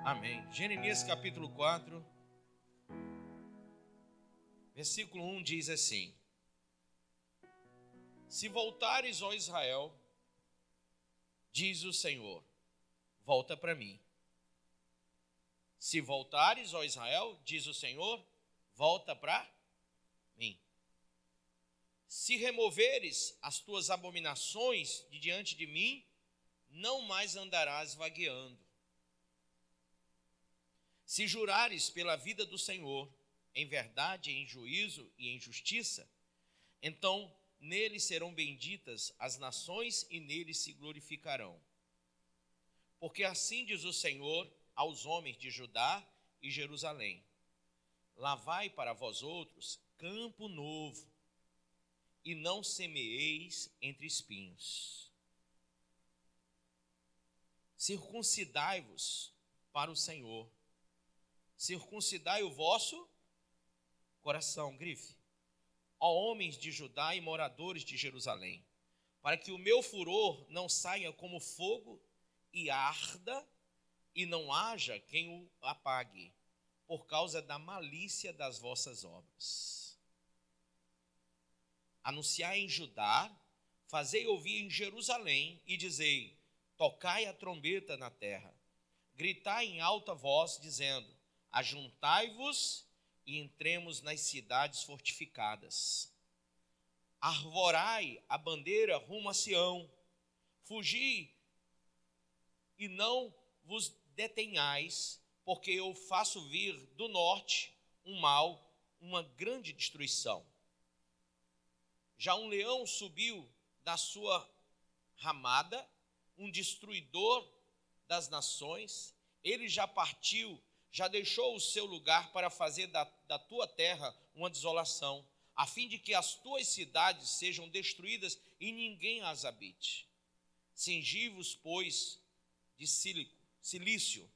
Amém. Jeremias capítulo 4, versículo 1 diz assim: Se voltares, ó Israel, diz o Senhor, volta para mim. Se voltares, ó Israel, diz o Senhor, volta para mim. Se removeres as tuas abominações de diante de mim, não mais andarás vagueando. Se jurares pela vida do Senhor, em verdade, em juízo e em justiça, então nele serão benditas as nações e nele se glorificarão. Porque assim diz o Senhor aos homens de Judá e Jerusalém: Lavai para vós outros campo novo, e não semeeis entre espinhos. Circuncidai-vos para o Senhor, circuncidai o vosso coração, grife, ó homens de Judá e moradores de Jerusalém, para que o meu furor não saia como fogo e arda, e não haja quem o apague, por causa da malícia das vossas obras. Anunciai em Judá, fazei ouvir em Jerusalém, e dizei: tocai a trombeta na terra, gritai em alta voz, dizendo: ajuntai-vos e entremos nas cidades fortificadas. Arvorai a bandeira rumo a Sião, fugi e não vos detenhais, porque eu faço vir do norte um mal, uma grande destruição. Já um leão subiu da sua ramada, um destruidor das nações. Ele já partiu, já deixou o seu lugar para fazer da tua terra uma desolação, a fim de que as tuas cidades sejam destruídas e ninguém as habite. Cingi-vos, pois, de silício.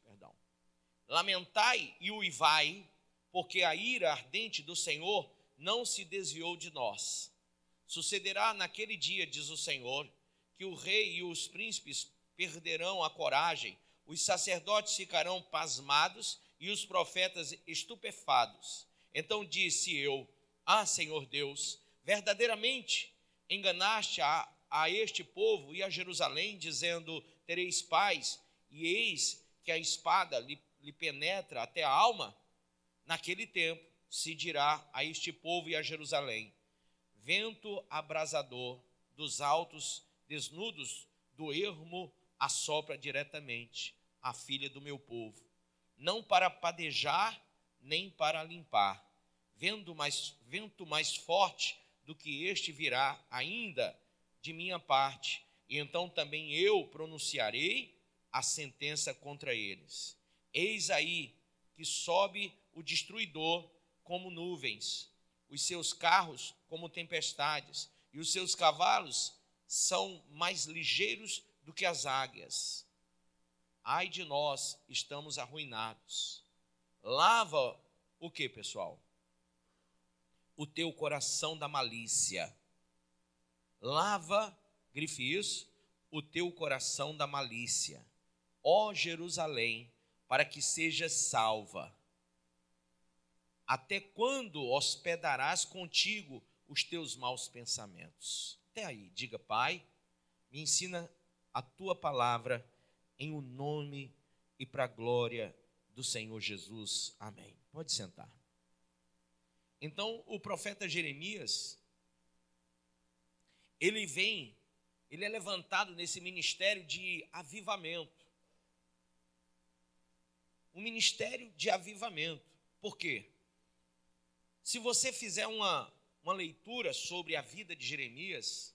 Lamentai e uivai, porque a ira ardente do Senhor não se desviou de nós. Sucederá naquele dia, diz o Senhor, que o rei e os príncipes perderão a coragem, os sacerdotes ficarão pasmados e os profetas estupefados. Então disse eu: Senhor Deus, verdadeiramente enganaste a este povo e a Jerusalém, dizendo: tereis paz, e eis que a espada lhe penetra até a alma? Naquele tempo se dirá a este povo e a Jerusalém: vento abrasador dos altos desnudos do ermo assopra diretamente a filha do meu povo, não para padejar, nem para limpar. Vento mais forte do que este virá ainda de minha parte, e então também eu pronunciarei a sentença contra eles. Eis aí que sobe o destruidor como nuvens, os seus carros como tempestades, e os seus cavalos são mais ligeiros do que as águias. Ai de nós, estamos arruinados. Lava o que, pessoal? O teu coração da malícia. Lava, grife isso, o teu coração da malícia, ó Jerusalém, para que seja salva. Até quando hospedarás contigo os teus maus pensamentos? Até aí, diga: Pai, me ensina a tua palavra em o nome e para a glória do Senhor Jesus. Amém. Pode sentar. Então, o profeta Jeremias, ele é levantado nesse ministério de avivamento. Um ministério de avivamento. Por quê? Se você fizer uma leitura sobre a vida de Jeremias,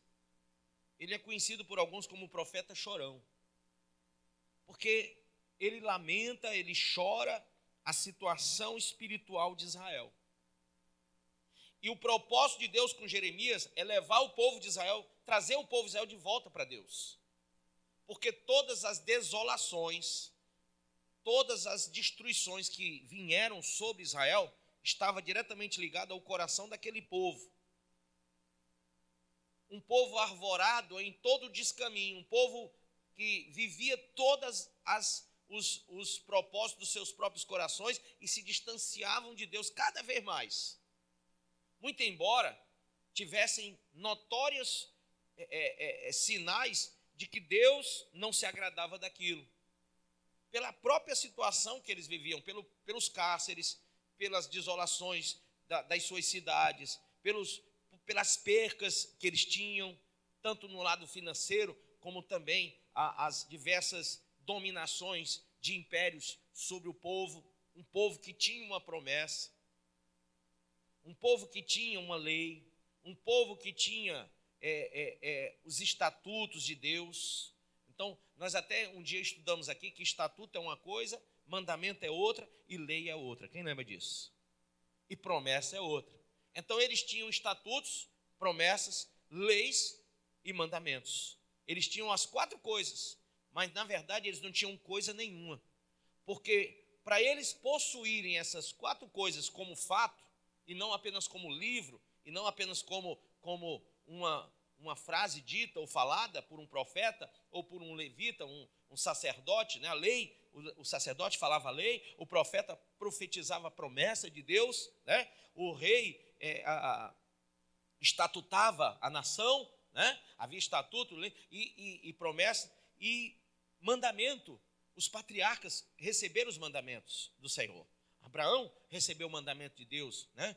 ele é conhecido por alguns como o profeta chorão, porque ele lamenta, ele chora a situação espiritual de Israel. E o propósito de Deus com Jeremias é levar o povo de Israel, trazer o povo de Israel de volta para Deus. Porque todas as desolações, todas as destruições que vieram sobre Israel, estava diretamente ligado ao coração daquele povo. Um povo arvorado em todo o descaminho, um povo que vivia todas os propósitos dos seus próprios corações e se distanciavam de Deus cada vez mais. Muito embora tivessem notórios sinais de que Deus não se agradava daquilo. Pela própria situação que eles viviam, pelos cárceres, pelas desolações das suas cidades, pelas percas que eles tinham, tanto no lado financeiro, como também as diversas dominações de impérios sobre o povo, um povo que tinha uma promessa, um povo que tinha uma lei, um povo que tinha os estatutos de Deus. Então, nós até um dia estudamos aqui que estatuto é uma coisa, mandamento é outra e lei é outra. Quem lembra disso? E promessa é outra. Então, eles tinham estatutos, promessas, leis e mandamentos. Eles tinham as 4 coisas, mas, na verdade, eles não tinham coisa nenhuma. Porque, para eles possuírem essas 4 coisas como fato, e não apenas como livro, e não apenas como uma frase dita ou falada por um profeta, ou por um levita, um sacerdote, né? A lei, o sacerdote falava a lei, o profeta profetizava a promessa de Deus, né? O rei estatutava a nação, né? Havia estatuto, lei e promessa e mandamento. Os patriarcas receberam os mandamentos do Senhor. Abraão recebeu o mandamento de Deus, né?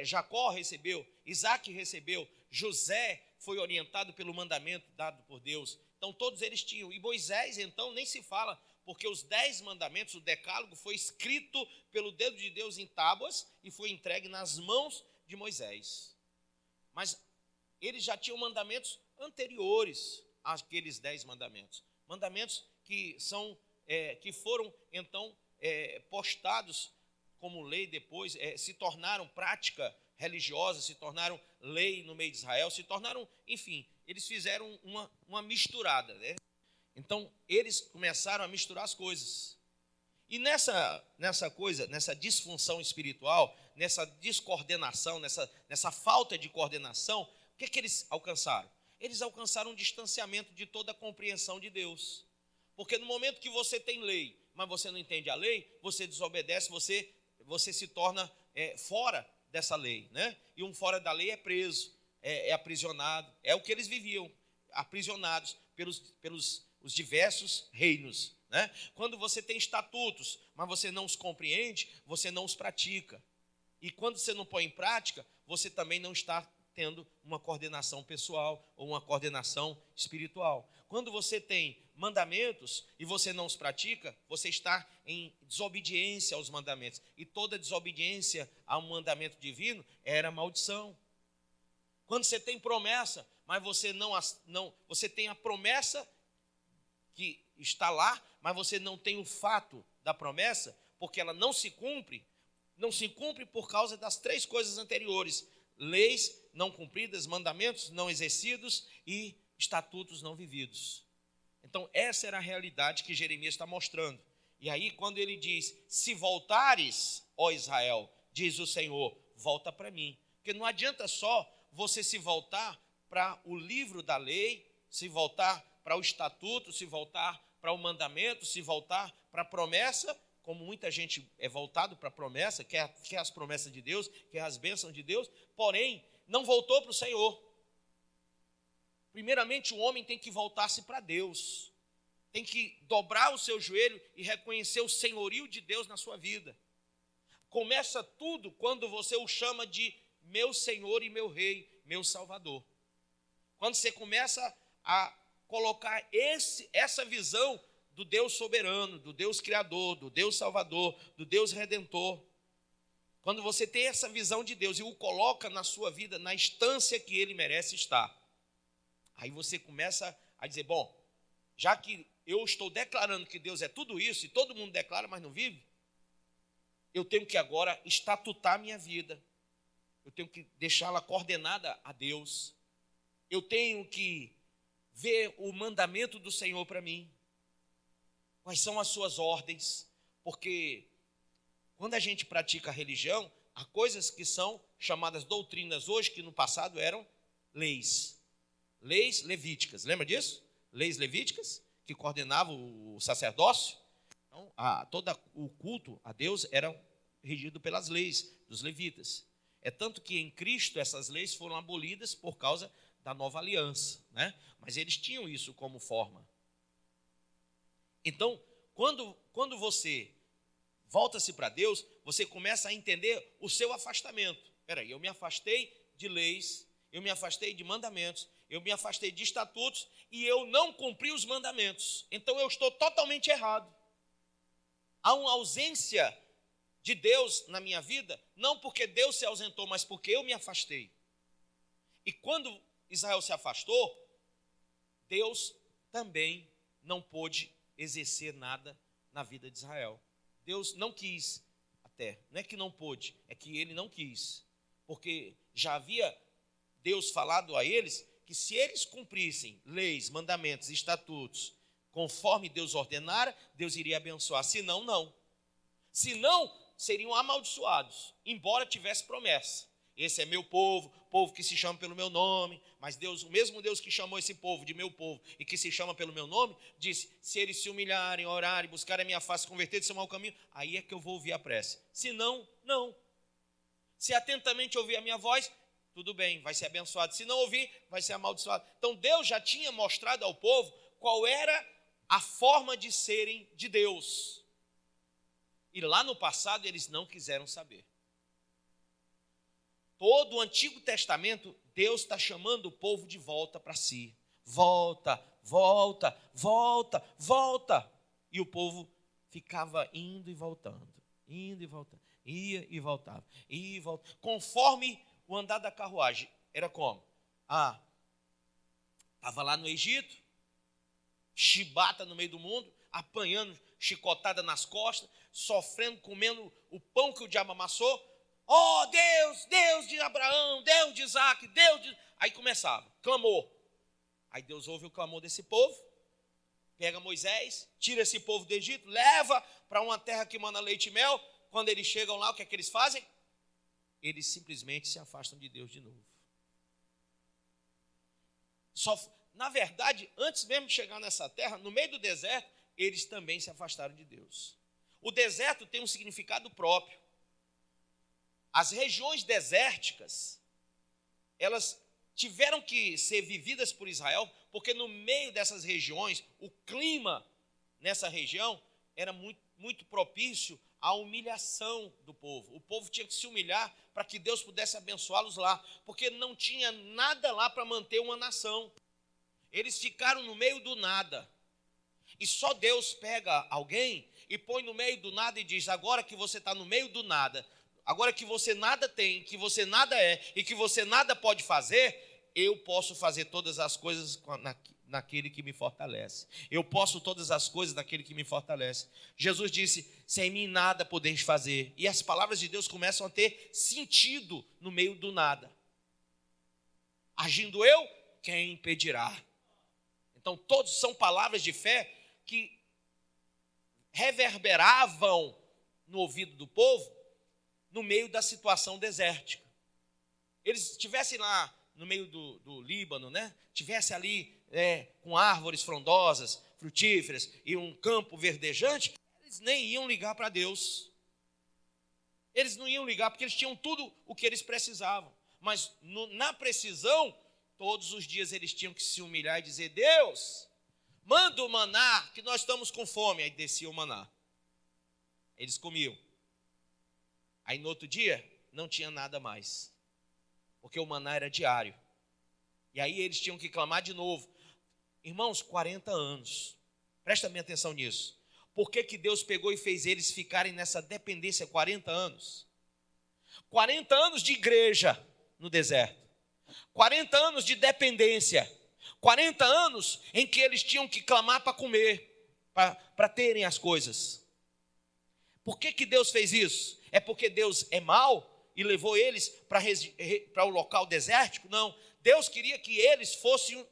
Jacó recebeu, Isaac recebeu, José foi orientado pelo mandamento dado por Deus. Então todos eles tinham. E Moisés, então, nem se fala, porque os 10 mandamentos, o decálogo, foi escrito pelo dedo de Deus em tábuas e foi entregue nas mãos de Moisés. Mas eles já tinham mandamentos anteriores àqueles 10 mandamentos. Mandamentos que foram, então, postados como lei depois, se tornaram prática religiosa, se tornaram lei no meio de Israel, se tornaram, enfim, eles fizeram uma misturada, né? Então, eles começaram a misturar as coisas. E nessa disfunção espiritual, nessa descoordenação, nessa falta de coordenação, o que eles alcançaram? Eles alcançaram um distanciamento de toda a compreensão de Deus. Porque no momento que você tem lei, mas você não entende a lei, você desobedece, você se torna fora dessa lei, né? E um fora da lei é preso, é aprisionado. É o que eles viviam, aprisionados pelos os diversos reinos, né? Quando você tem estatutos, mas você não os compreende, você não os pratica. E quando você não põe em prática, você também não está tendo uma coordenação pessoal ou uma coordenação espiritual. Quando você tem mandamentos e você não os pratica, você está em desobediência aos mandamentos. E toda desobediência ao mandamento divino era maldição. Quando você tem promessa, mas você você tem a promessa que está lá, mas você não tem o fato da promessa, porque ela não se cumpre por causa das 3 coisas anteriores: leis não cumpridas, mandamentos não exercidos e estatutos não vividos. Então, essa era a realidade que Jeremias está mostrando. E aí, quando ele diz: se voltares, ó Israel, diz o Senhor, volta para mim. Porque não adianta só você se voltar para o livro da lei, se voltar para o estatuto, se voltar para o mandamento, se voltar para a promessa, como muita gente é voltado para a promessa, quer as promessas de Deus, quer as bênçãos de Deus, porém, não voltou para o Senhor. Primeiramente, o homem tem que voltar-se para Deus, tem que dobrar o seu joelho e reconhecer o senhorio de Deus na sua vida. Começa tudo quando você o chama de meu Senhor e meu Rei, meu Salvador. Quando você começa a colocar essa visão do Deus soberano, do Deus criador, do Deus salvador, do Deus redentor. Quando você tem essa visão de Deus e o coloca na sua vida, na instância que ele merece estar, aí você começa a dizer: bom, já que eu estou declarando que Deus é tudo isso, e todo mundo declara, mas não vive, eu tenho que agora estatutar a minha vida, eu tenho que deixá-la coordenada a Deus, eu tenho que ver o mandamento do Senhor para mim, quais são as suas ordens, porque quando a gente pratica a religião, há coisas que são chamadas doutrinas hoje, que no passado eram leis levíticas, lembra disso? Leis levíticas, que coordenavam o sacerdócio, Então, todo o culto a Deus era regido pelas leis dos levitas. É tanto que em Cristo essas leis foram abolidas por causa da nova aliança, né? Mas eles tinham isso como forma. Então, quando você volta-se para Deus, você começa a entender o seu afastamento. Espera aí, eu me afastei de leis, eu me afastei de mandamentos, eu me afastei de estatutos e eu não cumpri os mandamentos. Então eu estou totalmente errado. Há uma ausência de Deus na minha vida, não porque Deus se ausentou, mas porque eu me afastei. E quando Israel se afastou, Deus também não pôde exercer nada na vida de Israel. Deus não quis até, não é que não pôde, é que ele não quis. Porque já havia Deus falado a eles que se eles cumprissem leis, mandamentos, estatutos, conforme Deus ordenara, Deus iria abençoar. Se não, não. Se não, seriam amaldiçoados, embora tivesse promessa. Esse é meu povo, povo que se chama pelo meu nome. Mas Deus, o mesmo Deus que chamou esse povo de meu povo e que se chama pelo meu nome, disse, se eles se humilharem, orarem, buscarem a minha face, converter de seu mau caminho, aí é que eu vou ouvir a prece. Se não, não. Se atentamente ouvir a minha voz, tudo bem, vai ser abençoado. Se não ouvir, vai ser amaldiçoado. Então Deus já tinha mostrado ao povo qual era a forma de serem de Deus. E lá no passado eles não quiseram saber. Todo o Antigo Testamento, Deus está chamando o povo de volta para si. Volta, volta, volta, volta. E o povo ficava indo e voltando, indo e voltando. Ia e voltava, ia e voltava. Conforme o andar da carruagem. Era como? Estava lá no Egito, chibata no meio do mundo, apanhando chicotada nas costas, sofrendo, comendo o pão que o diabo amassou. Oh, Deus, Deus de Abraão, Deus de Isaac, Deus de... Aí começava, clamor. Aí Deus ouve o clamor desse povo, pega Moisés, tira esse povo do Egito, leva para uma terra que manda leite e mel. Quando eles chegam lá, o que é que eles fazem? Eles simplesmente se afastam de Deus de novo. Na verdade, antes mesmo de chegar nessa terra, no meio do deserto, eles também se afastaram de Deus. O deserto tem um significado próprio. As regiões desérticas, elas tiveram que ser vividas por Israel, porque no meio dessas regiões, o clima nessa região era muito propício à humilhação do povo. O povo tinha que se humilhar para que Deus pudesse abençoá-los lá, porque não tinha nada lá para manter uma nação. Eles ficaram no meio do nada. E só Deus pega alguém e põe no meio do nada e diz, agora que você está no meio do nada, agora que você nada tem, que você nada é e que você nada pode fazer, eu posso fazer todas as coisas naquele que me fortalece. Eu posso todas as coisas naquele que me fortalece. Jesus disse, sem mim nada podeis fazer. E as palavras de Deus começam a ter sentido no meio do nada. Agindo eu, quem impedirá? Então todos são palavras de fé que reverberavam no ouvido do povo no meio da situação desértica. Eles estivessem lá no meio do Líbano, né? Tivesse ali com árvores frondosas, frutíferas e um campo verdejante, eles nem iam ligar para Deus. Eles não iam ligar porque eles tinham tudo o que eles precisavam. Mas na precisão, todos os dias eles tinham que se humilhar e dizer, Deus, manda o maná, que nós estamos com fome. Aí descia o maná. Eles comiam. Aí no outro dia, não tinha nada mais. Porque o maná era diário. E aí eles tinham que clamar de novo. Irmãos, 40 anos. Presta minha atenção nisso. Por que Deus pegou e fez eles ficarem nessa dependência 40 anos? 40 anos de igreja no deserto. 40 anos de dependência. 40 anos em que eles tinham que clamar para comer, para terem as coisas. Por que Deus fez isso? É porque Deus é mau e levou eles para o local desértico? Não. Deus queria que eles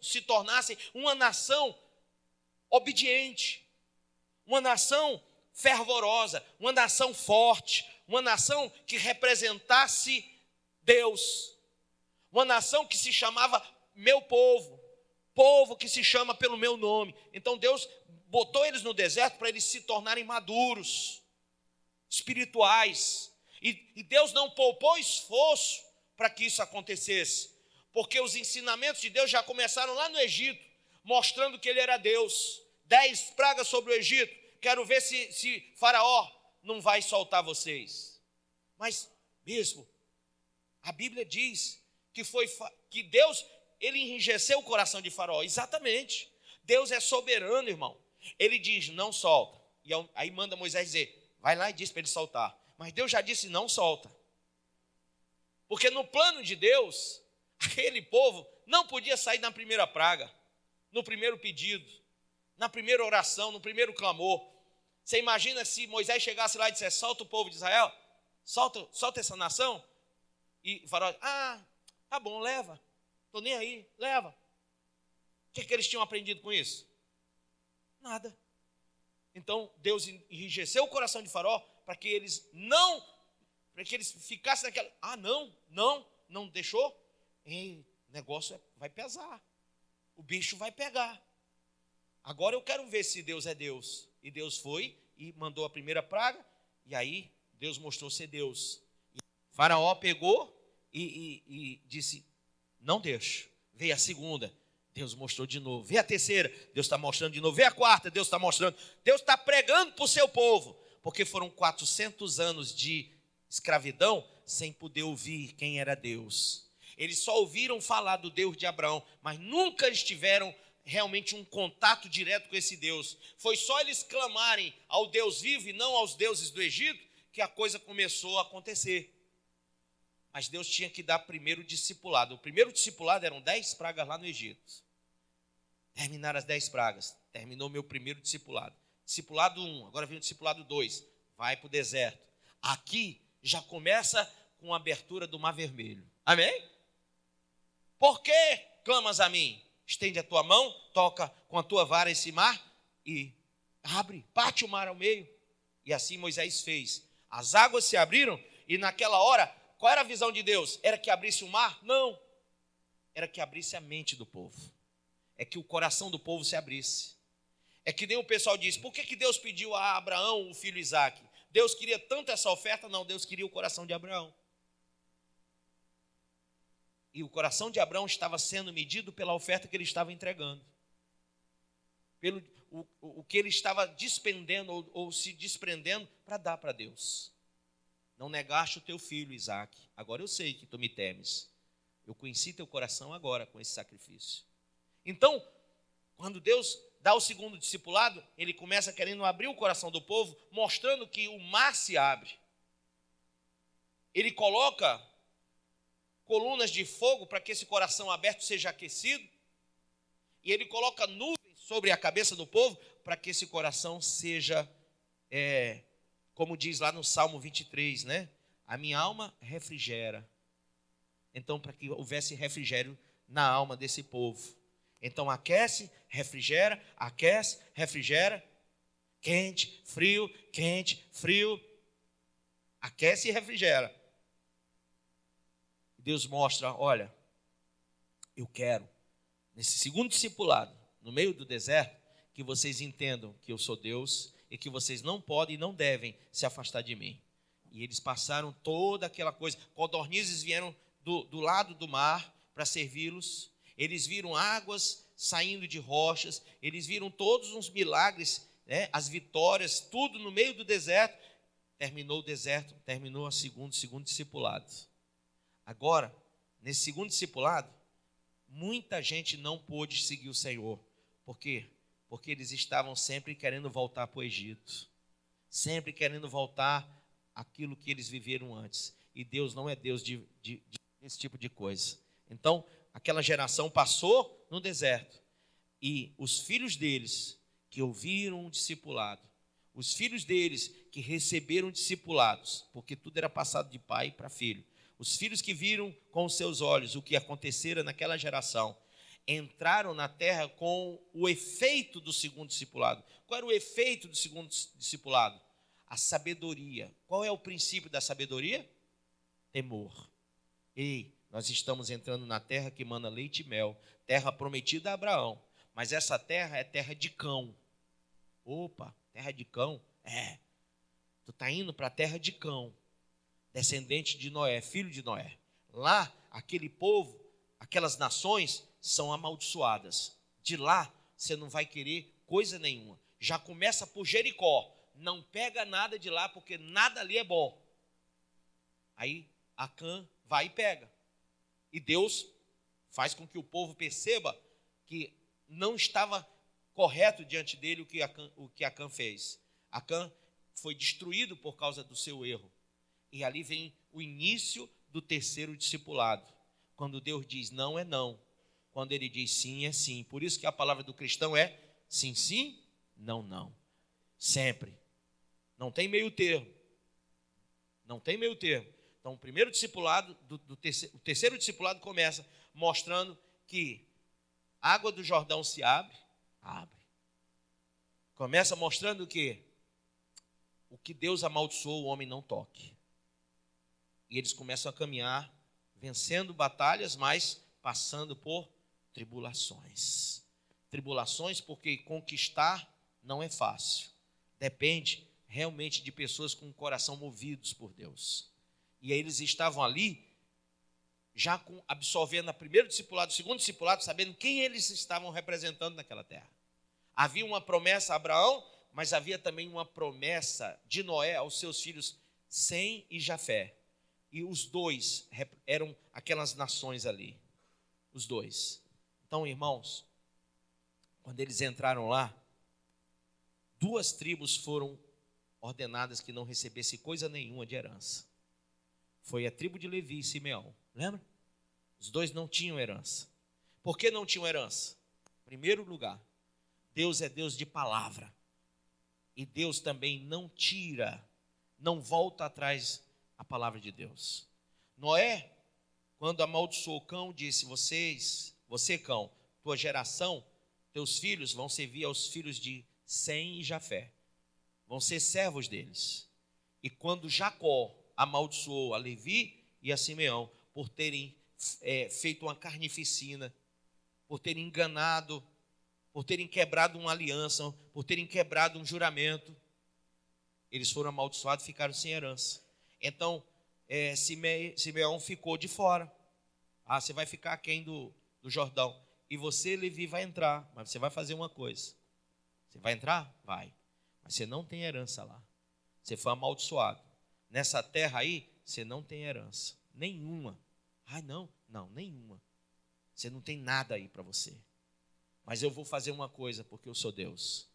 se tornassem uma nação obediente, uma nação fervorosa, uma nação forte, uma nação que representasse Deus, uma nação que se chamava meu povo, povo que se chama pelo meu nome. Então Deus botou eles no deserto para eles se tornarem maduros, espirituais. E Deus não poupou esforço para que isso acontecesse, porque os ensinamentos de Deus já começaram lá no Egito, mostrando que ele era Deus. 10 pragas sobre o Egito. Quero ver se Faraó não vai soltar vocês. Mas mesmo, a Bíblia diz que Deus, ele enrijeceu o coração de Faraó. Exatamente. Deus é soberano, irmão. Ele diz, não solta. E aí manda Moisés dizer, vai lá e diz para ele soltar. Mas Deus já disse, não solta. Porque no plano de Deus, aquele povo não podia sair na primeira praga, no primeiro pedido, na primeira oração, no primeiro clamor. Você imagina se Moisés chegasse lá e dissesse, solta o povo de Israel, solta essa nação. E o Faraó, tá bom, leva, estou nem aí, leva. O que eles tinham aprendido com isso? Nada. Então Deus enrijeceu o coração de Faraó para que eles ficassem naquela, não deixou? O negócio vai pesar, o bicho vai pegar. Agora eu quero ver se Deus é Deus. E Deus foi e mandou a primeira praga, e aí Deus mostrou ser Deus. E Faraó pegou e disse, não deixo. Veio a segunda, Deus mostrou de novo. Veio a terceira, Deus está mostrando de novo. Veio a quarta, Deus está mostrando. Deus está pregando para o seu povo, porque foram 400 anos de escravidão sem poder ouvir quem era Deus. Eles só ouviram falar do Deus de Abraão, mas nunca estiveram realmente um contato direto com esse Deus. Foi só eles clamarem ao Deus vivo e não aos deuses do Egito que a coisa começou a acontecer. Mas Deus tinha que dar primeiro discipulado. O primeiro discipulado eram 10 pragas lá no Egito. Terminaram as 10 pragas. Terminou o meu primeiro discipulado. Discipulado 1, agora vem o discipulado 2. Vai para o deserto. Aqui já começa com a abertura do Mar Vermelho. Amém? Por que clamas a mim? Estende a tua mão, toca com a tua vara esse mar e abre, parte o mar ao meio. E assim Moisés fez. As águas se abriram e naquela hora, qual era a visão de Deus? Era que abrisse o mar? Não. Era que abrisse a mente do povo. É que o coração do povo se abrisse. É que nem o pessoal diz, por que Deus pediu a Abraão o filho Isaque? Deus queria tanto essa oferta? Não, Deus queria o coração de Abraão. E o coração de Abraão estava sendo medido pela oferta que ele estava entregando. Pelo o que ele estava despendendo ou se desprendendo para dar para Deus. Não negaste o teu filho, Isaque. Agora eu sei que tu me temes. Eu conheci teu coração agora com esse sacrifício. Então, quando Deus dá o segundo discipulado, ele começa querendo abrir o coração do povo, mostrando que o mar se abre. Ele coloca colunas de fogo para que esse coração aberto seja aquecido. E ele coloca nuvens sobre a cabeça do povo para que esse coração seja, como diz lá no Salmo 23, né? A minha alma refrigera. Então, para que houvesse refrigério na alma desse povo. Então, aquece, refrigera, quente, frio, aquece e refrigera. Deus mostra, olha, eu quero, nesse segundo discipulado, no meio do deserto, que vocês entendam que eu sou Deus e que vocês não podem e não devem se afastar de mim. E eles passaram toda aquela coisa, codornizes vieram do lado do mar para servi-los, eles viram águas saindo de rochas, eles viram todos os milagres, né, as vitórias, tudo no meio do deserto. Terminou o deserto, terminou o segundo discipulado. Agora, nesse segundo discipulado, muita gente não pôde seguir o Senhor. Por quê? Porque eles estavam sempre querendo voltar para o Egito. Sempre querendo voltar àquilo que eles viveram antes. E Deus não é Deus desse tipo de coisa. Então, aquela geração passou no deserto. E os filhos deles que ouviram o discipulado, os filhos deles que receberam discipulados, porque tudo era passado de pai para filho, os filhos que viram com os seus olhos o que acontecera naquela geração, entraram na terra com o efeito do segundo discipulado. Qual era o efeito do segundo discipulado? A sabedoria. Qual é o princípio da sabedoria? Temor. Ei, nós estamos entrando na terra que mana leite e mel, terra prometida a Abraão, mas essa terra é terra de cão. Opa, terra de cão? Tu está indo para a terra de cão, descendente de Noé, filho de Noé. Lá, aquele povo, aquelas nações são amaldiçoadas. De lá, você não vai querer coisa nenhuma. Já começa por Jericó. Não pega nada de lá, porque nada ali é bom. Aí, Acã vai e pega. E Deus faz com que o povo perceba que não estava correto diante dele o que Acã fez. Acã foi destruído por causa do seu erro. E ali vem o início do terceiro discipulado. Quando Deus diz não é não. Quando ele diz sim é sim. Por isso que a palavra do cristão é sim, sim, não, não. Sempre. Não tem meio termo. Não tem meio termo. Então, o primeiro discipulado, o terceiro discipulado começa mostrando que a água do Jordão se abre. Começa mostrando que o que Deus amaldiçoou, o homem não toque. E eles começam a caminhar, vencendo batalhas, mas passando por tribulações. Tribulações porque conquistar não é fácil. Depende realmente de pessoas com o coração movidos por Deus. E aí eles estavam ali, já absorvendo o primeiro discipulado, o segundo discipulado, sabendo quem eles estavam representando naquela terra. Havia uma promessa a Abraão, mas havia também uma promessa de Noé aos seus filhos Sem e Jafé. E os dois eram aquelas nações ali. Os dois. Então, irmãos, quando eles entraram lá, 2 tribos foram ordenadas que não recebessem coisa nenhuma de herança. Foi a tribo de Levi e Simeão. Lembra? Os dois não tinham herança. Por que não tinham herança? Em primeiro lugar, Deus é Deus de palavra. E Deus também não tira, não volta atrás a palavra de Deus. Noé, quando amaldiçoou Cão, disse: você Cão, tua geração, teus filhos vão servir aos filhos de Sem e Jafé. Vão ser servos deles. E quando Jacó amaldiçoou a Levi e a Simeão por terem feito uma carnificina, por terem enganado, por terem quebrado uma aliança, por terem quebrado um juramento, eles foram amaldiçoados e ficaram sem herança. Então, Simeão ficou de fora. Você vai ficar aquém do Jordão. E você, Levi, vai entrar, mas você vai fazer uma coisa. Você vai entrar? Vai. Mas você não tem herança lá. Você foi amaldiçoado. Nessa terra aí, você não tem herança. Nenhuma. Não, nenhuma. Você não tem nada aí para você. Mas eu vou fazer uma coisa, porque eu sou Deus.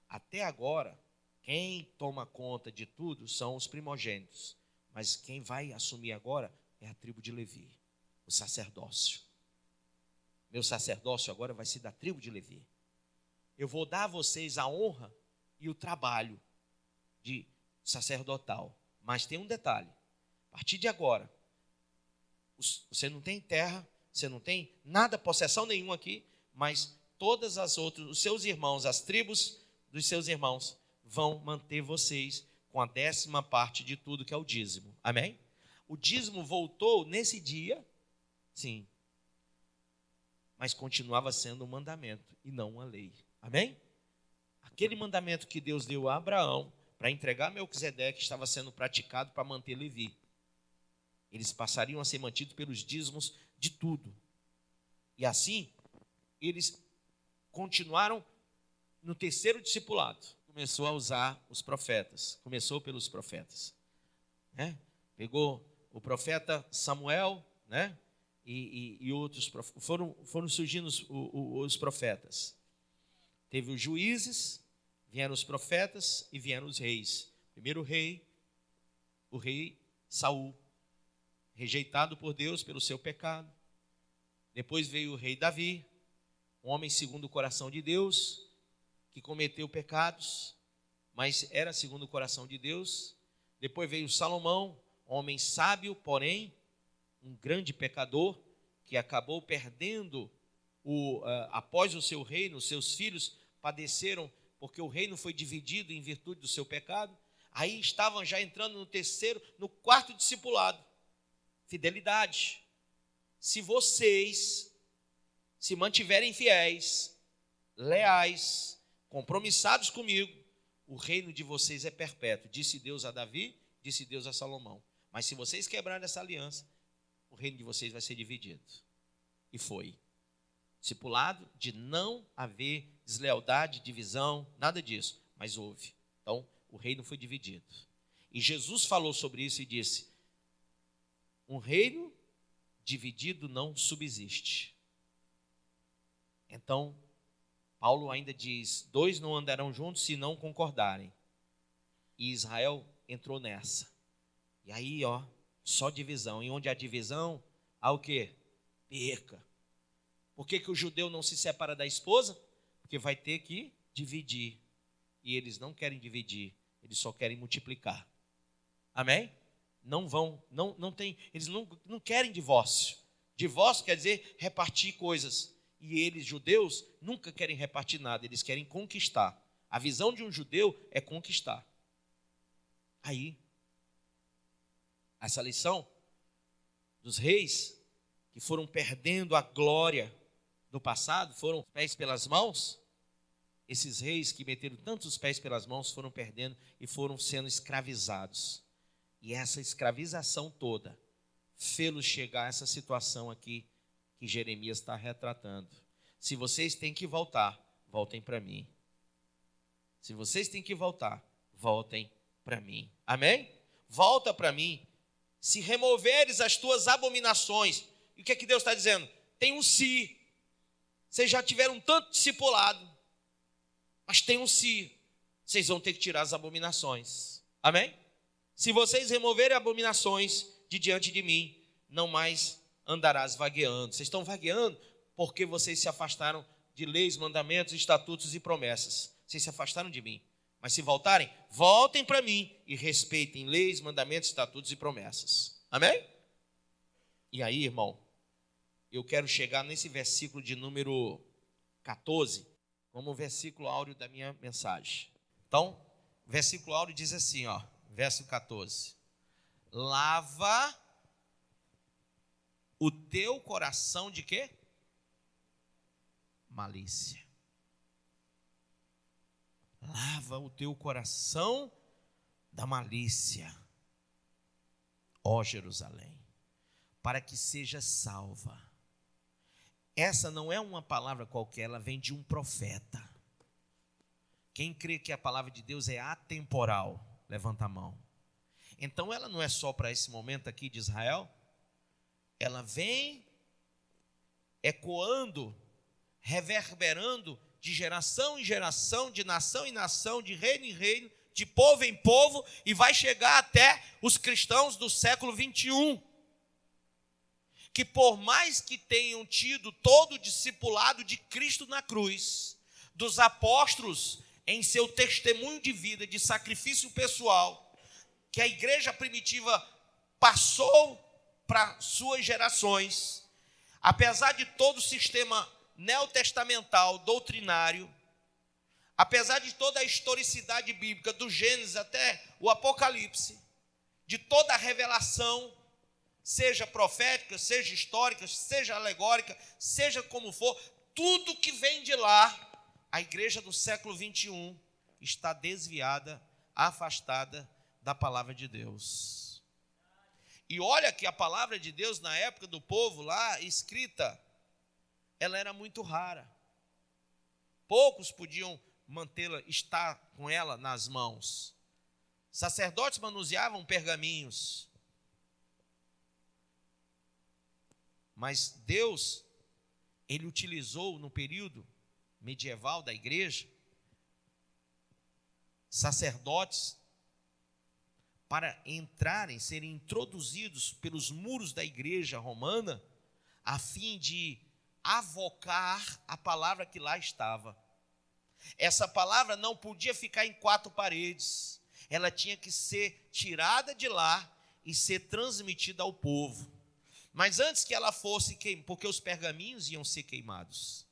Até agora, quem toma conta de tudo são os primogênitos. Mas quem vai assumir agora é a tribo de Levi, o sacerdócio. Meu sacerdócio agora vai ser da tribo de Levi. Eu vou dar a vocês a honra e o trabalho de sacerdotal. Mas tem um detalhe. A partir de agora, você não tem terra, você não tem nada, possessão nenhuma aqui, mas todas as outras, os seus irmãos, as tribos dos seus irmãos, vão manter vocês com a 10ª parte de tudo que é o dízimo. Amém? O dízimo voltou nesse dia, sim, mas continuava sendo um mandamento e não uma lei. Amém? Aquele mandamento que Deus deu a Abraão para entregar Melquisedeque estava sendo praticado para manter Levi. Eles passariam a ser mantidos pelos dízimos de tudo. E assim, eles continuaram no terceiro discipulado. Começou a usar os profetas. Começou pelos profetas. Pegou o profeta Samuel, e outros foram surgindo os profetas. Teve os juízes, vieram os profetas e vieram os reis. Primeiro o rei Saul, rejeitado por Deus pelo seu pecado. Depois veio o rei Davi, um homem segundo o coração de Deus, que cometeu pecados, mas era segundo o coração de Deus. Depois veio Salomão, homem sábio, porém um grande pecador, que acabou perdendo após o seu reino. Seus filhos padeceram porque o reino foi dividido em virtude do seu pecado. Aí estavam já entrando no 4º discipulado. Fidelidade. Se vocês se mantiverem fiéis, leais, compromissados comigo, o reino de vocês é perpétuo. Disse Deus a Davi, disse Deus a Salomão. Mas se vocês quebrarem essa aliança, o reino de vocês vai ser dividido. E foi. Discipulado de não haver deslealdade, divisão, nada disso. Mas houve. Então, o reino foi dividido. E Jesus falou sobre isso e disse: um reino dividido não subsiste. Então, Paulo ainda diz: dois não andarão juntos se não concordarem. E Israel entrou nessa. E aí, só divisão. E onde há divisão, há o quê? Perca. Por que o judeu não se separa da esposa? Porque vai ter que dividir. E eles não querem dividir, eles só querem multiplicar. Amém? Não vão, não tem, eles não querem divórcio. Divórcio quer dizer repartir coisas. E eles, judeus, nunca querem repartir nada, eles querem conquistar. A visão de um judeu é conquistar. Aí, essa lição dos reis que foram perdendo a glória do passado, foram os pés pelas mãos. Esses reis que meteram tantos pés pelas mãos foram perdendo e foram sendo escravizados. E essa escravização toda fê-los chegar a essa situação aqui que Jeremias está retratando. Se vocês têm que voltar, voltem para mim. Se vocês têm que voltar, voltem para mim. Amém? Volta para mim. Se removeres as tuas abominações. E o que é que Deus está dizendo? Tem um se. Vocês já tiveram tanto discipulado, mas tem um se. Vocês vão ter que tirar as abominações. Amém? Se vocês removerem abominações de diante de mim, não mais andarás vagueando. Vocês estão vagueando porque vocês se afastaram de leis, mandamentos, estatutos e promessas. Vocês se afastaram de mim. Mas se voltarem, voltem para mim e respeitem leis, mandamentos, estatutos e promessas. Amém? E aí, irmão, eu quero chegar nesse versículo de número 14, como o versículo áureo da minha mensagem. Então, o versículo áureo diz assim, verso 14. Lava o teu coração de quê? Malícia. Lava o teu coração da malícia, ó Jerusalém, para que seja salva. Essa não é uma palavra qualquer, ela vem de um profeta. Quem crê que a palavra de Deus é atemporal, levanta a mão. Então ela não é só para esse momento aqui de Israel, ela vem ecoando, reverberando de geração em geração, de nação em nação, de reino em reino, de povo em povo, e vai chegar até os cristãos do século 21. Que por mais que tenham tido todo o discipulado de Cristo na cruz, dos apóstolos em seu testemunho de vida, de sacrifício pessoal, que a igreja primitiva passou para suas gerações, apesar de todo o sistema neotestamental, doutrinário, apesar de toda a historicidade bíblica, do Gênesis até o Apocalipse, de toda a revelação, seja profética, seja histórica, seja alegórica, seja como for, tudo que vem de lá, a igreja do século 21 está desviada, afastada da palavra de Deus. E olha que a palavra de Deus na época do povo lá, escrita, ela era muito rara. Poucos podiam mantê-la, estar com ela nas mãos. Sacerdotes manuseavam pergaminhos. Mas Deus, Ele utilizou no período medieval da igreja, sacerdotes para entrarem, serem introduzidos pelos muros da igreja romana, a fim de avocar a palavra que lá estava. Essa palavra não podia ficar em quatro paredes, ela tinha que ser tirada de lá e ser transmitida ao povo. Mas antes que ela fosse queimada, porque os pergaminhos iam ser queimados,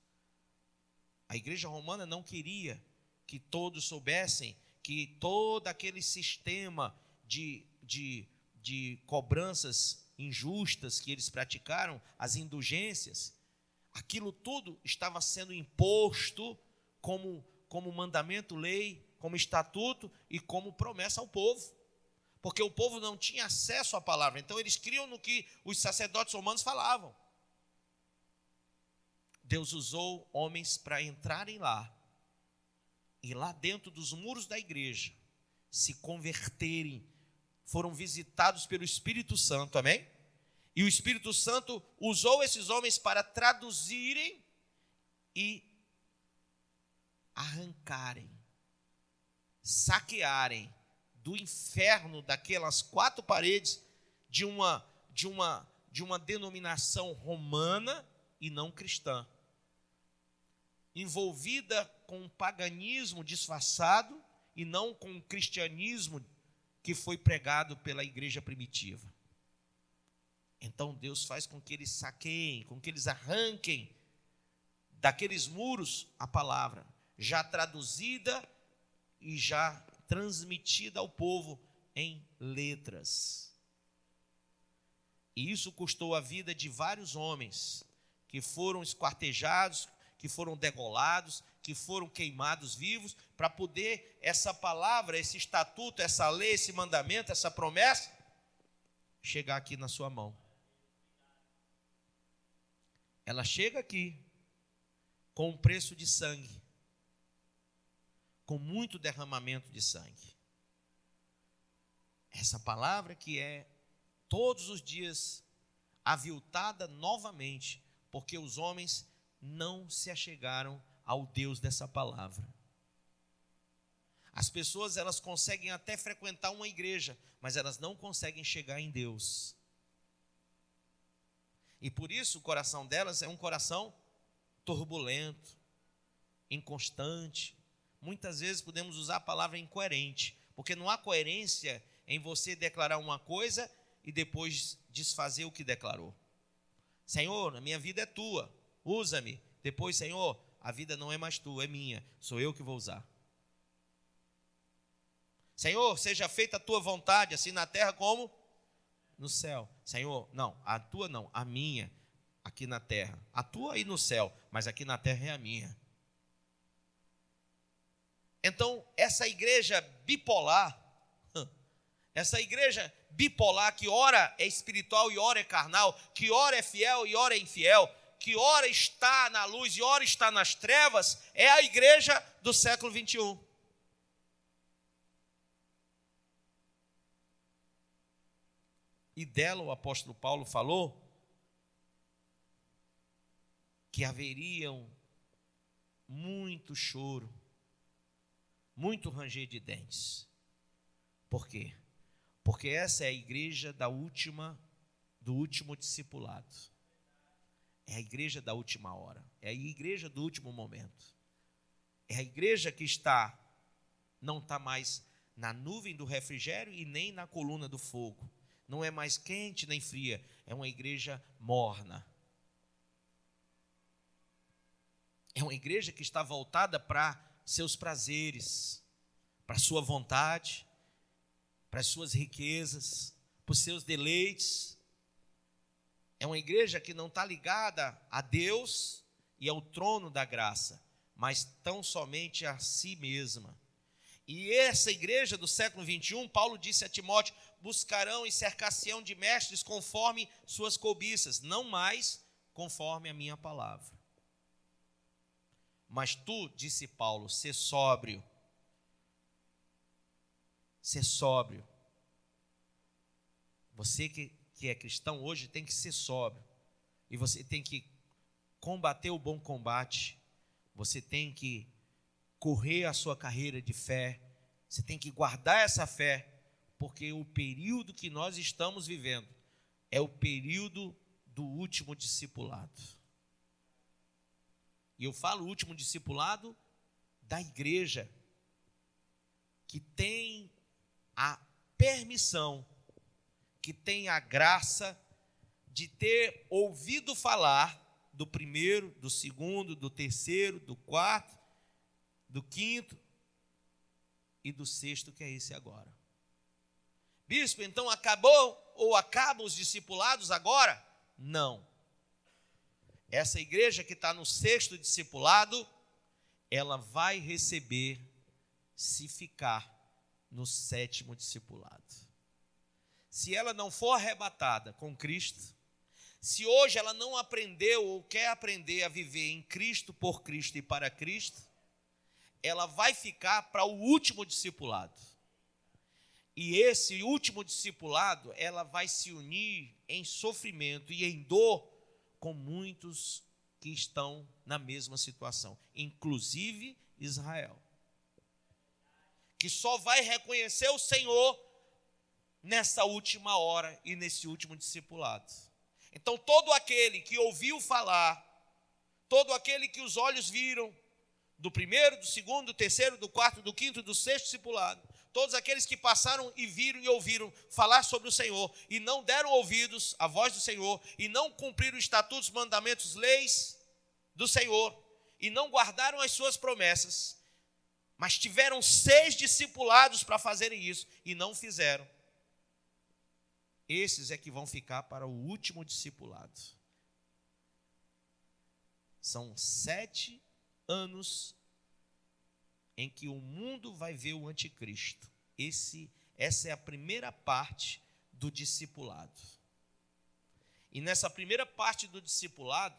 a igreja romana não queria que todos soubessem que todo aquele sistema de cobranças injustas que eles praticaram, as indulgências, aquilo tudo estava sendo imposto como mandamento, lei, como estatuto e como promessa ao povo. Porque o povo não tinha acesso à palavra. Então eles criam no que os sacerdotes romanos falavam. Deus usou homens para entrarem lá. E lá dentro dos muros da igreja, se converterem. Foram visitados pelo Espírito Santo, amém? E o Espírito Santo usou esses homens para traduzirem e arrancarem, saquearem do inferno daquelas quatro paredes de uma denominação romana e não cristã, envolvida com um paganismo disfarçado e não com o cristianismo que foi pregado pela igreja primitiva. Então Deus faz com que eles saqueiem, com que eles arranquem daqueles muros a palavra, já traduzida e já transmitida ao povo em letras. E isso custou a vida de vários homens que foram esquartejados, que foram degolados, que foram queimados vivos, para poder essa palavra, esse estatuto, essa lei, esse mandamento, essa promessa, chegar aqui na sua mão. Ela chega aqui com um preço de sangue, com muito derramamento de sangue. Essa palavra que é todos os dias aviltada novamente, porque os homens não se achegaram ao Deus dessa palavra. As pessoas, elas conseguem até frequentar uma igreja, mas elas não conseguem chegar em Deus. E por isso o coração delas é um coração turbulento, inconstante. Muitas vezes podemos usar a palavra incoerente, porque não há coerência em você declarar uma coisa e depois desfazer o que declarou. Senhor, a minha vida é tua, usa-me. Depois, Senhor, a vida não é mais tua, é minha, sou eu que vou usar. Senhor, seja feita a tua vontade, assim na terra como no céu. Senhor, não, a tua não, a minha, aqui na terra. A tua aí no céu, mas aqui na terra é a minha. Então, essa igreja bipolar, que ora é espiritual e ora é carnal, que ora é fiel e ora é infiel, que ora está na luz e ora está nas trevas, é a igreja do século 21. E dela o apóstolo Paulo falou que haveriam muito choro, muito ranger de dentes. Por quê? Porque essa é a igreja do último discipulado. É a igreja da última hora. É a igreja do último momento. É a igreja que não está mais na nuvem do refrigério e nem na coluna do fogo. Não é mais quente nem fria. É uma igreja morna. É uma igreja que está voltada para seus prazeres, para a sua vontade, para as suas riquezas, para os seus deleites. É uma igreja que não está ligada a Deus e ao trono da graça, mas tão somente a si mesma. E essa igreja do século 21, Paulo disse a Timóteo, buscarão e cercar-se-ão de mestres conforme suas cobiças, não mais conforme a minha palavra. Mas tu, disse Paulo, sê sóbrio. Ser sóbrio. Você que é cristão hoje tem que ser sóbrio. E você tem que combater o bom combate. Você tem que correr a sua carreira de fé. Você tem que guardar essa fé. Porque o período que nós estamos vivendo é o período do último discipulado. E eu falo último discipulado da igreja, que tem a permissão, que tem a graça de ter ouvido falar do primeiro, do segundo, do terceiro, do quarto, do quinto e do sexto, que é esse agora. Bispo, então acabou ou acabam os discipulados agora? Não. Essa igreja que está no sexto discipulado, ela vai receber se ficar no 7º discipulado. Se ela não for arrebatada com Cristo, se hoje ela não aprendeu ou quer aprender a viver em Cristo, por Cristo e para Cristo, ela vai ficar para o último discipulado. E esse último discipulado, ela vai se unir em sofrimento e em dor com muitos que estão na mesma situação, inclusive Israel, que só vai reconhecer o Senhor nessa última hora e nesse último discipulado. Então, todo aquele que ouviu falar, todo aquele que os olhos viram, do primeiro, do segundo, do terceiro, do quarto, do quinto, do sexto discipulado, todos aqueles que passaram e viram e ouviram falar sobre o Senhor e não deram ouvidos à voz do Senhor e não cumpriram os estatutos, mandamentos, leis do Senhor e não guardaram as suas promessas, mas tiveram 6 discipulados para fazerem isso e não fizeram. Esses é que vão ficar para o último discipulado. São 7 anos em que o mundo vai ver o anticristo. Essa é a primeira parte do discipulado. E nessa primeira parte do discipulado,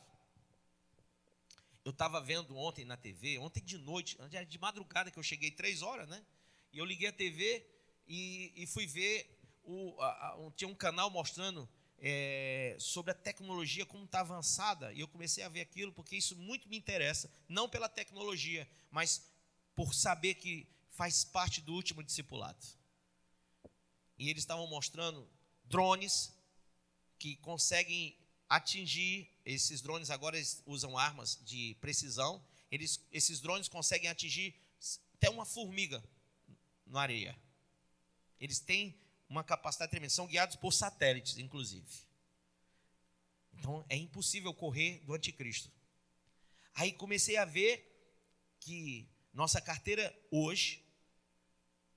eu estava vendo ontem na TV, ontem de noite, de madrugada, que eu cheguei 3 horas, né? E eu liguei a TV e fui ver, tinha um canal mostrando sobre a tecnologia, como está avançada, e eu comecei a ver aquilo, porque isso muito me interessa, não pela tecnologia, mas por saber que faz parte do último discipulado. E eles estavam mostrando drones que conseguem atingir, esses drones agora usam armas de precisão, esses drones conseguem atingir até uma formiga na areia. Eles têm uma capacidade tremenda, são guiados por satélites, inclusive. Então, é impossível correr do anticristo. Aí comecei a ver que nossa carteira hoje,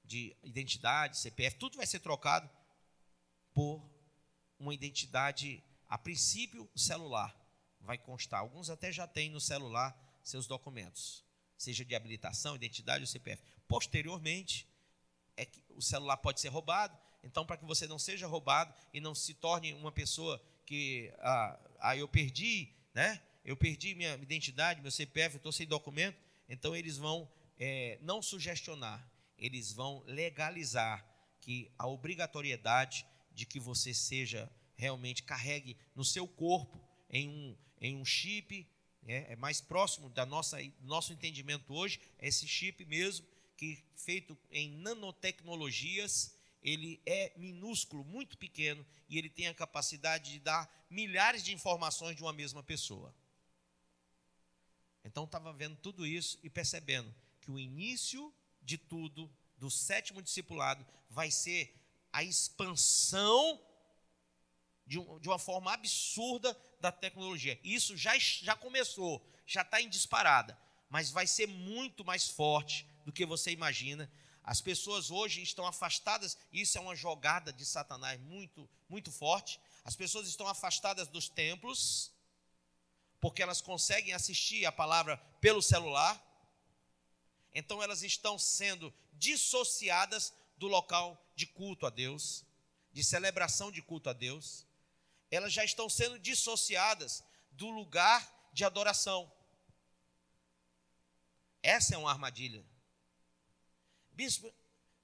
de identidade, CPF, tudo vai ser trocado por uma identidade, a princípio, celular. Vai constar, alguns até já têm no celular seus documentos, seja de habilitação, identidade ou CPF. Posteriormente, que o celular pode ser roubado. Então, para que você não seja roubado e não se torne uma pessoa que, eu perdi, né? Eu perdi minha identidade, meu CPF, eu estou sem documento. Então, eles vão não sugestionar, eles vão legalizar que a obrigatoriedade de que você seja realmente, carregue no seu corpo, em um chip, é mais próximo do nosso entendimento hoje, esse chip mesmo, que feito em nanotecnologias, ele é minúsculo, muito pequeno, e ele tem a capacidade de dar milhares de informações de uma mesma pessoa. Então, estava vendo tudo isso e percebendo que o início de tudo, do 7º discipulado, vai ser a expansão de uma forma absurda da tecnologia. Isso já começou, já está em disparada, mas vai ser muito mais forte do que você imagina. As pessoas hoje estão afastadas, isso é uma jogada de Satanás muito, muito forte. As pessoas estão afastadas dos templos, porque elas conseguem assistir a palavra pelo celular. Então elas estão sendo dissociadas do local de culto a Deus, de celebração de culto a Deus. Elas já estão sendo dissociadas do lugar de adoração. Essa é uma armadilha. Bispo,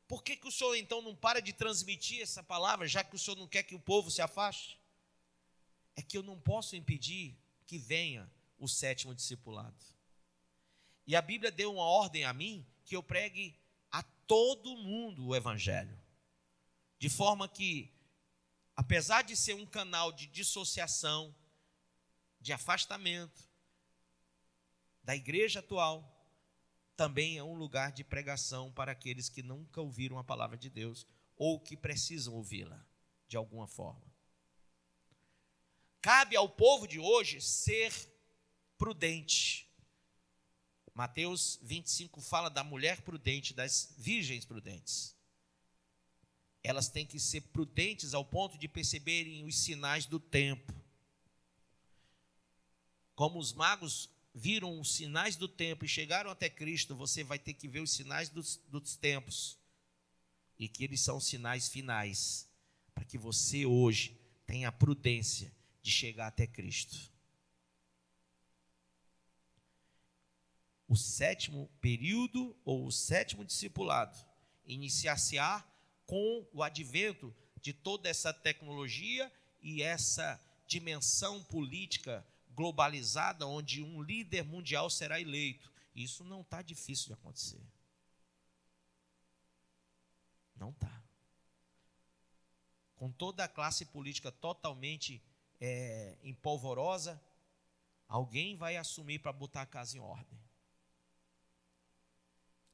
por que o senhor então não para de transmitir essa palavra, já que o senhor não quer que o povo se afaste? É que eu não posso impedir que venha o 7º discipulado. E a Bíblia deu uma ordem a mim que eu pregue a todo mundo o evangelho. De forma que, apesar de ser um canal de dissociação, de afastamento da igreja atual, também é um lugar de pregação para aqueles que nunca ouviram a palavra de Deus ou que precisam ouvi-la de alguma forma. Cabe ao povo de hoje ser prudente. Mateus 25 fala da mulher prudente, das virgens prudentes. Elas têm que ser prudentes ao ponto de perceberem os sinais do tempo. Como os magos viram os sinais do tempo e chegaram até Cristo, você vai ter que ver os sinais dos tempos. E que eles são sinais finais, para que você hoje tenha a prudência de chegar até Cristo. O sétimo período, ou o sétimo discipulado, iniciar-se-á com o advento de toda essa tecnologia e essa dimensão política globalizada, onde um líder mundial será eleito. Isso não está difícil de acontecer. Não está. Com toda a classe política totalmente empolvorosa, alguém vai assumir para botar a casa em ordem.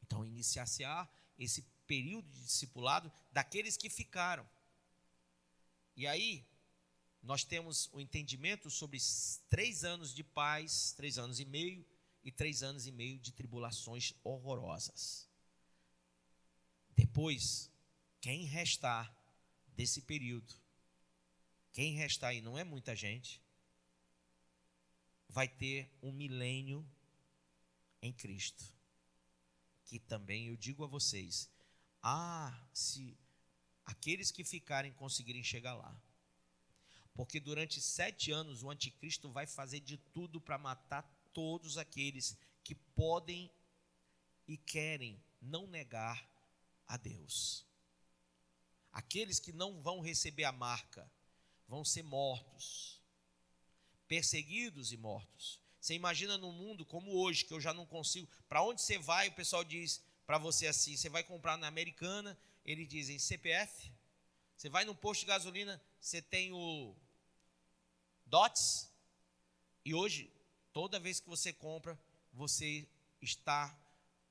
Então, iniciar-se-á esse período de discipulado daqueles que ficaram. E aí, nós temos o entendimento sobre 3 anos de paz, 3 anos e meio, e 3 anos e meio de tribulações horrorosas. Depois, quem restar desse período, quem restar aí, não é muita gente, vai ter um milênio em Cristo. Que também eu digo a vocês, se aqueles que ficarem conseguirem chegar lá, porque durante 7 anos o anticristo vai fazer de tudo para matar todos aqueles que podem e querem não negar a Deus. Aqueles que não vão receber a marca vão ser mortos, perseguidos e mortos. Você imagina num mundo como hoje, que eu já não consigo. Para onde você vai, o pessoal diz para você assim: você vai comprar na Americana, eles dizem CPF. Você vai num posto de gasolina, você tem o DOTS. E hoje, toda vez que você compra, você está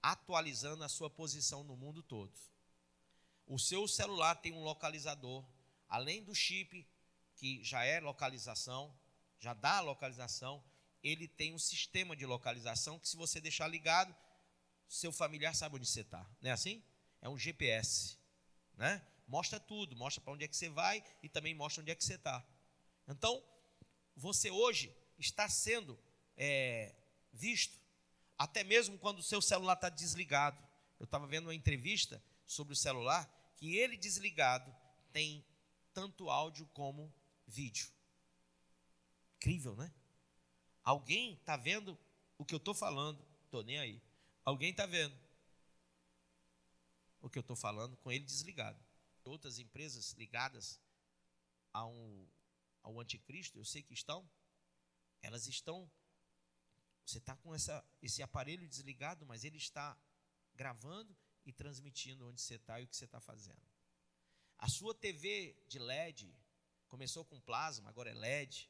atualizando a sua posição no mundo todo. O seu celular tem um localizador, além do chip, que já é localização, já dá localização. Ele tem um sistema de localização que, se você deixar ligado, seu familiar sabe onde você está. Não é assim? É um GPS, né? Mostra tudo, mostra para onde é que você vai e também mostra onde é que você está. Então, você hoje está sendo visto, até mesmo quando o seu celular está desligado. Eu estava vendo uma entrevista sobre o celular, que ele desligado tem tanto áudio como vídeo. Incrível, né? Alguém está vendo o que eu estou falando? Estou nem aí. Alguém está vendo o que eu estou falando com ele desligado. Outras empresas ligadas ao anticristo, eu sei que elas estão, você está com esse aparelho desligado, mas ele está gravando e transmitindo onde você está e o que você está fazendo. A sua TV de LED, começou com plasma, agora é LED.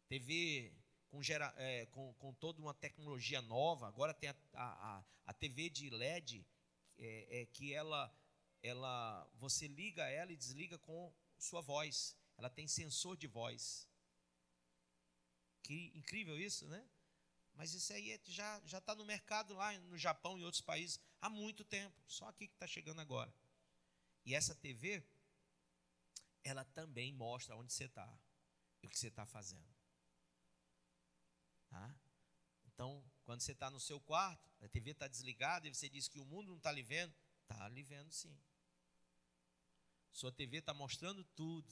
TV com toda uma tecnologia nova, agora tem a TV de LED, que você liga ela e desliga com sua voz. Ela tem sensor de voz. Que incrível isso, né? Mas isso aí já está no mercado lá no Japão e outros países há muito tempo. Só aqui que está chegando agora. E essa TV, ela também mostra onde você está e o que você está fazendo. Tá? Então, quando você está no seu quarto, a TV está desligada e você diz que o mundo não está lhe vendo, está lhe vendo sim. Sua TV está mostrando tudo.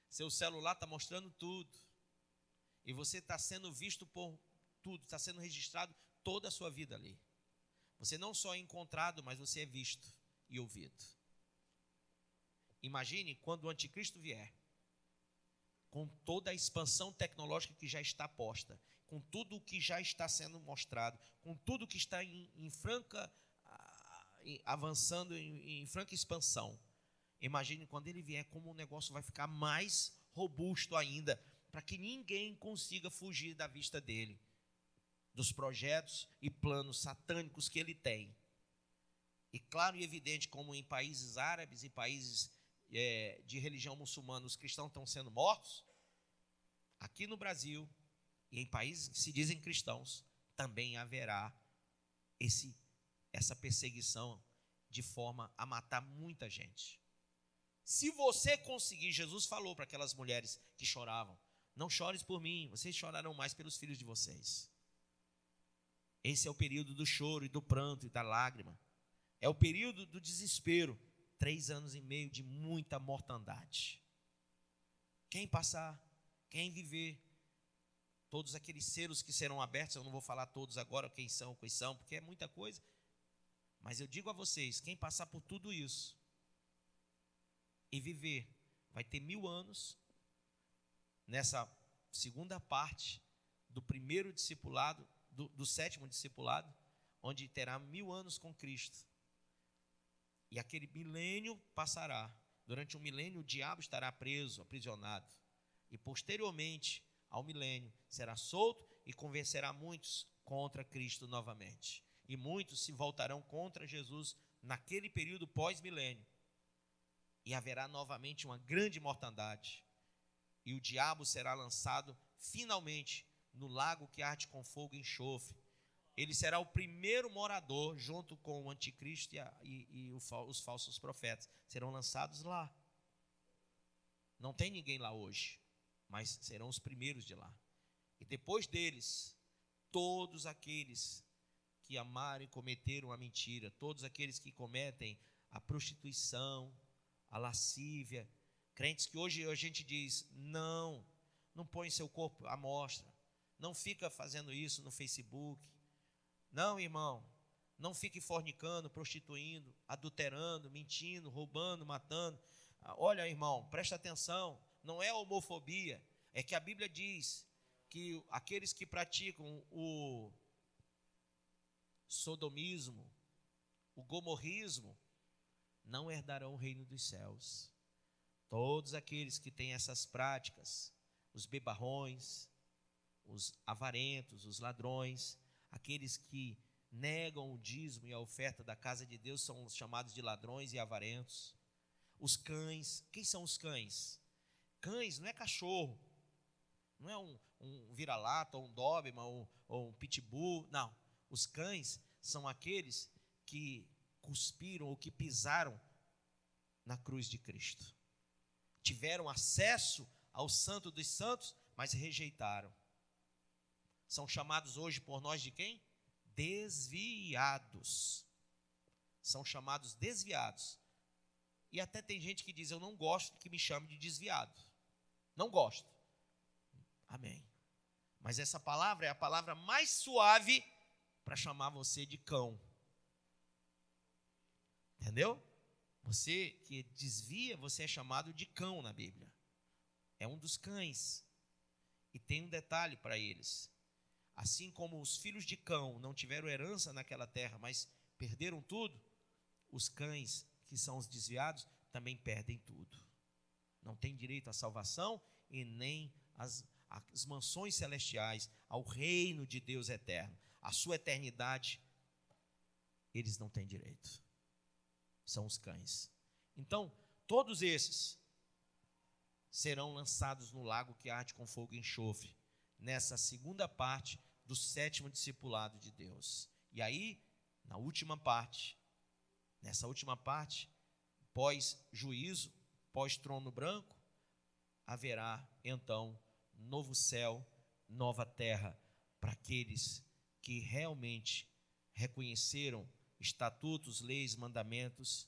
Seu celular está mostrando tudo. E você está sendo visto por tudo, está sendo registrado toda a sua vida ali. Você não só é encontrado, mas você é visto e ouvido. Imagine quando o anticristo vier, com toda a expansão tecnológica que já está posta, com tudo o que já está sendo mostrado, com tudo que está avançando em franca expansão. Imagine quando ele vier, como o negócio vai ficar mais robusto ainda, para que ninguém consiga fugir da vista dele, dos projetos e planos satânicos que ele tem. E claro e evidente, como em países árabes e países de religião muçulmana, os cristãos estão sendo mortos, aqui no Brasil e em países que se dizem cristãos, também haverá essa perseguição de forma a matar muita gente. Se você conseguir, Jesus falou para aquelas mulheres que choravam: não chores por mim, vocês chorarão mais pelos filhos de vocês. Esse é o período do choro e do pranto e da lágrima. É o período do desespero. 3 anos e meio de muita mortandade. Quem passar, quem viver, todos aqueles selos que serão abertos, eu não vou falar todos agora quem são, porque é muita coisa. Mas eu digo a vocês, quem passar por tudo isso e viver, vai ter 1000 anos nessa segunda parte do primeiro discipulado, do 7º discipulado, onde terá 1000 anos com Cristo. E aquele milênio passará. Durante um milênio o diabo estará preso, aprisionado. E posteriormente ao milênio será solto e convencerá muitos contra Cristo novamente. E muitos se voltarão contra Jesus naquele período pós-milênio. E haverá novamente uma grande mortandade. E o diabo será lançado finalmente no lago que arde com fogo e enxofre. Ele será o primeiro morador, junto com o anticristo e os falsos profetas. Serão lançados lá. Não tem ninguém lá hoje, mas serão os primeiros de lá. E depois deles, todos aqueles que amaram e cometeram a mentira, todos aqueles que cometem a prostituição, a lascívia, crentes que hoje a gente diz, não põe seu corpo à mostra, não fica fazendo isso no Facebook. Não, irmão, não fique fornicando, prostituindo, adulterando, mentindo, roubando, matando. Olha, irmão, presta atenção, não é homofobia, é que a Bíblia diz que aqueles que praticam o sodomismo, o gomorrismo, não herdarão o reino dos céus. Todos aqueles que têm essas práticas, os bebarrões, os avarentos, os ladrões, aqueles que negam o dízimo e a oferta da casa de Deus são chamados de ladrões e avarentos. Os cães, quem são os cães? Cães não é cachorro, não é um vira-lata, ou um Doberman, ou um pitbull, não. Os cães são aqueles que cuspiram ou que pisaram na cruz de Cristo. Tiveram acesso ao Santo dos Santos, mas rejeitaram. São chamados hoje por nós de quem? Desviados. São chamados desviados. E até tem gente que diz, eu não gosto que me chame de desviado. Não gosto. Amém. Mas essa palavra é a palavra mais suave para chamar você de cão. Entendeu? Você que desvia, você é chamado de cão na Bíblia. É um dos cães. E tem um detalhe para eles. Assim como os filhos de cão não tiveram herança naquela terra, mas perderam tudo, os cães, que são os desviados, também perdem tudo. Não têm direito à salvação e nem às mansões celestiais, ao reino de Deus eterno. A sua eternidade, eles não têm direito. São os cães. Então, todos esses serão lançados no lago que arde com fogo e enxofre, nessa segunda parte do 7º discipulado de Deus. E aí, nessa última parte, pós-juízo, pós-trono branco, haverá então novo céu, nova terra, para aqueles que realmente reconheceram estatutos, leis, mandamentos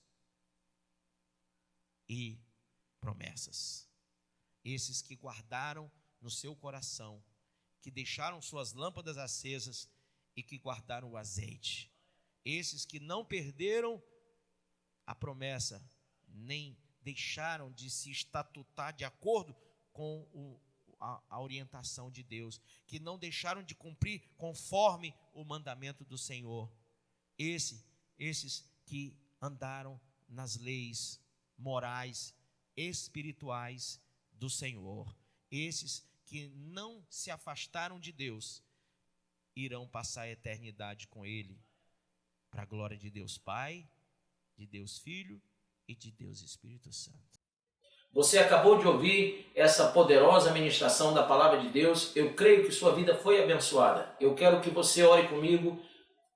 e promessas. Esses que guardaram no seu coração, que deixaram suas lâmpadas acesas e que guardaram o azeite. Esses que não perderam a promessa, nem deixaram de se estatutar de acordo com a orientação de Deus, que não deixaram de cumprir conforme o mandamento do Senhor. Esses que andaram nas leis morais, espirituais do Senhor. Esses que não se afastaram de Deus, irão passar a eternidade com Ele, para a glória de Deus Pai, de Deus Filho e de Deus Espírito Santo. Você acabou de ouvir essa poderosa ministração da Palavra de Deus. Eu creio que sua vida foi abençoada. Eu quero que você ore comigo,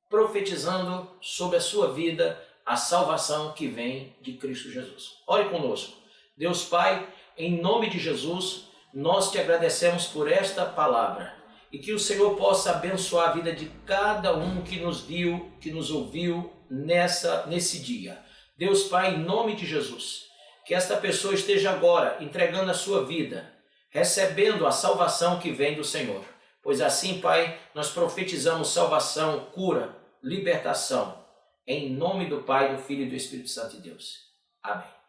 profetizando sobre a sua vida a salvação que vem de Cristo Jesus. Ore conosco. Deus Pai, em nome de Jesus, nós te agradecemos por esta palavra. e que o Senhor possa abençoar a vida de cada um que nos viu, que nos ouviu nesse dia. Deus Pai, em nome de Jesus, que esta pessoa esteja agora entregando a sua vida, recebendo a salvação que vem do Senhor. Pois assim, Pai, nós profetizamos salvação, cura, libertação, em nome do Pai, do Filho e do Espírito Santo de Deus. Amém.